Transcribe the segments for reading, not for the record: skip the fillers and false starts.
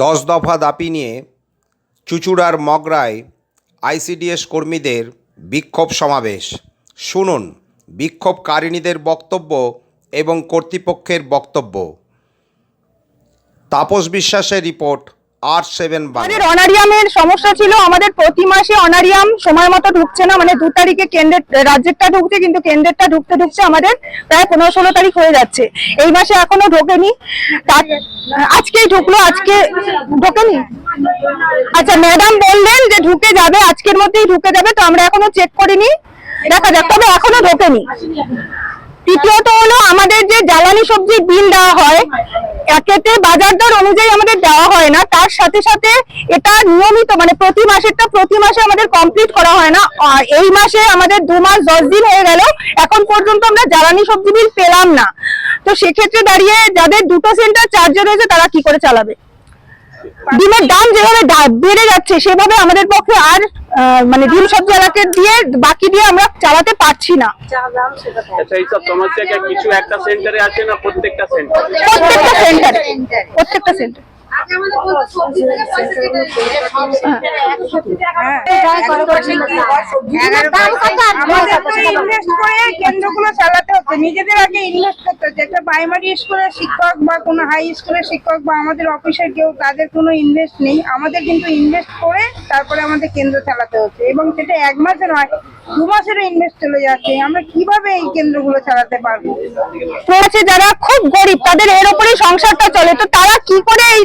10 দফা দাবি নিয়ে চুঁচুড়ার মগরায় আইসিডিএস কর্মীদের বিক্ষোভ সমাবেশ। শুনুন বিক্ষোভকারিণীদের বক্তব্য এবং কর্তৃপক্ষের বক্তব্য। তাপস বিশ্বাসের রিপোর্ট, R7 বাংলা। আমাদের অনারিয়ামের সমস্যা ছিল, আমাদের প্রতি মাসে অনারিয়াম সময় মতো ঢুকছে না। মানে 2 তারিখে কেন্দ্রের রাজ্যেরটা ঢুকছে, কিন্তু কেন্দ্রেরটা ঢুকতে আমাদের প্রায় 15-16 তারিখ হয়ে যাচ্ছে। এই মাসে এখনো ঢোকেনি, আজকেই ঢুকলো, আজকে ঢোকেনি। আচ্ছা, ম্যাডাম বললেন যে ঢুকে যাবে, আজকের মধ্যেই ঢুকে যাবে, তো আমরা এখনো চেক করিনি, দেখা যাক, তবে এখনো ঢোকেনি। তৃতীয়ত হলো, আমাদের যে জ্বালানি সবজির বিল দেওয়া হয়, একেতে বাজার দর অনুযায়ী আমাদের দেওয়া হয় না, তার সাথে সাথে এটা নিয়মিত, মানে প্রতি মাসে আমাদের কমপ্লিট করা হয় না। এই মাসে আমাদের 2 মাস 10 দিন হয়ে গেল, এখন পর্যন্ত আমরা জ্বালানি সবজি বিল পেলাম না। তো সেক্ষেত্রে দাঁড়িয়ে যাদের 2টো সেন্টার চার্জে রয়েছে তারা কি করে চালাবে? ডিমের দাম যেভাবে বেড়ে যাচ্ছে, সেভাবে আমাদের পক্ষে আর মানে ডিম সবজি এলাকা দিয়ে বাকি দিয়ে আমরা চালাতে পারছি না। আচ্ছা, এই সব সমস্যা কি কিছু একটা সেন্টারে আছে না প্রত্যেকটা সেন্টারে? প্রত্যেকটা সেন্টার। কেন্দ্রগুলো চালাতে হচ্ছে, নিজেদের আগে ইনভেস্ট করতে হচ্ছে। একটা প্রাইমারি স্কুলের শিক্ষক বা কোনো হাই স্কুলের শিক্ষক বা আমাদের অফিসের কেউ, তাদের কোনো ইনভেস্ট নেই। আমাদের কিন্তু ইনভেস্ট করে তারপরে আমাদের কেন্দ্র চালাতে হচ্ছে, এবং সেটা 1 মাসে নয়, 2 মাসেরও ইনভেস্ট চলে যাচ্ছে। আমরা কিভাবে এই কেন্দ্রগুলো চালাতে পারবো? যারা খুব গরিব, তাদের এর উপরেই সংসারটা চলে, তো তারা কি করে এই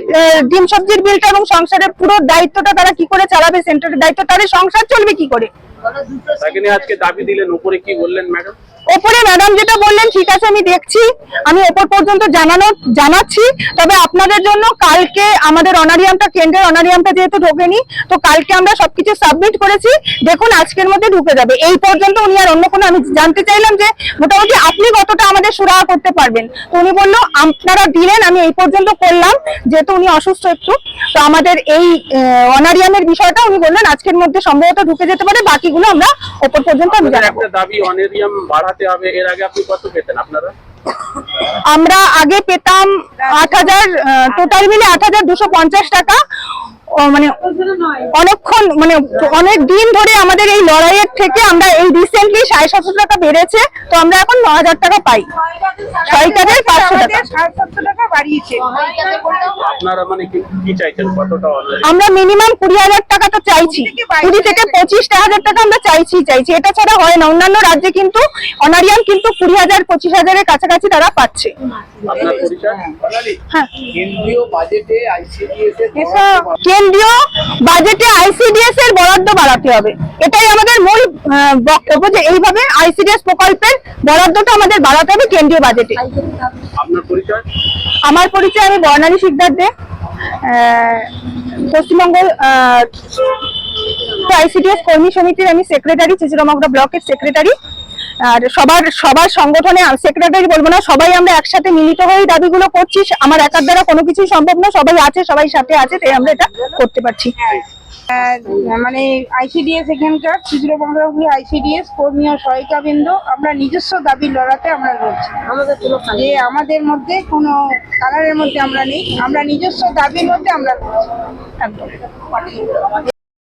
ডিম সবজির বিলটা এবং সংসারের পুরো দায়িত্বটা তারা কি করে চালাবে? সেন্টারের দায়িত্ব, তাদের সংসার চলবে কি করে? আজকে দাবি দিলেন, উপরে কি বললেন ম্যাডাম? ওপরে ম্যাডাম যেটা বললেন ঠিক আছে, আমি দেখছি, আমি ওপর পর্যন্ত জানাচ্ছি। তবে আপনাদের জন্য কালকে আমাদের অনারিয়ামটা, কেন্দ্রের অনারিয়ামটা যেহেতু ঢোকেনি, তো কালকে আমরা সবকিছু সাবমিট করেছি, দেখুন আজকের মধ্যে ঢুকে যাবে। এই পর্যন্ত উনি আর অন্য কোনো, আমি জানতে চাইলাম যে মোটামুটি আপনি কতটা আমাদের সুরাহা করতে পারবেন, তো উনি বললো আপনারা দিলেন, আমি এই পর্যন্ত করলাম, যেহেতু উনি অসুস্থ একটু। তো আমাদের এই অনারিয়ামের বিষয়টা উনি বললেন আজকের মধ্যে সম্ভবত ঢুকে যেতে পারে, বাকিগুলো আমরা ওপর পর্যন্ত আমি জানাবো। একটা দাবি অনারিয়াম বাড়াতে হবে। এর আগে আপনি কত পেতেন আপনারা? আমরা আগে পেতাম 8,000, টোটাল মিলে 8,250 টাকা। মানে অনেকক্ষণ, মানে অনেক দিন ধরে আমাদের এই লড়াইয়ের থেকে আমরা এই রিসেন্টলি 750 টাকা বেড়েছে, তো আমরা এখন 9,000 টাকা পাই। 6,500 টাকা 700 টাকা বাড়িয়েছে। আপনারা মানে কি চাইছেন, কতটা? আমরা মিনিমাম 20,000 টাকা তো চাইছি, 20 থেকে 25,000 টাকা আমরা চাইছি। এটা ছাড়া হয় না। অন্যান্য রাজ্যে কিন্তু অনারিয়াম কিন্তু 20,000 25,000 এর কাছাকাছি তারা পাচ্ছে। আপনার পরিচয়? হ্যাঁ, কেন্দ্রীয় বাজেটে আইসিডিএস এর বরাদ্দ বাড়াতে হবে, এটাই আমাদের মূল বক্তব্য, যে এইভাবে আইসিডিএস প্রকল্পের বরাদ্দটা আমাদের বাড়াতে হবে কেন্দ্রীয় বাজেটে। আপনার পরিচয়? আমার পরিচয়, আমি বর্ণালী শিকদার দে, পশ্চিমবঙ্গ আইসিডিএস কর্মী সমিতির আমি সেক্রেটারি, চুঁচুড়া ব্লকের সেক্রেটারি। আর সবার সংগঠনে সেক্রেটারি বলবো না, সবাই আমরা একসাথে মিলিত হয়ে দাবিগুলো করছি। আমার একার দ্বারা কোনো কিছুই সম্ভব না, সবাই আছে, সবাই সাথে আছে, তাই আমরা এটা করতে পারছি। মানে আইসিডিএস, এখানকার চুঁচুড়া মহকুমা আইসিডিএস কর্মী ও সহায়িকা বৃন্দ, আমরা নিজস্ব দাবি লড়াতে আমরা লড়ছি। যে আমাদের মধ্যে কোনো কালারের মধ্যে আমরা নেই, আমরা নিজস্ব দাবির মধ্যে আমরা লড়ছি। একদম।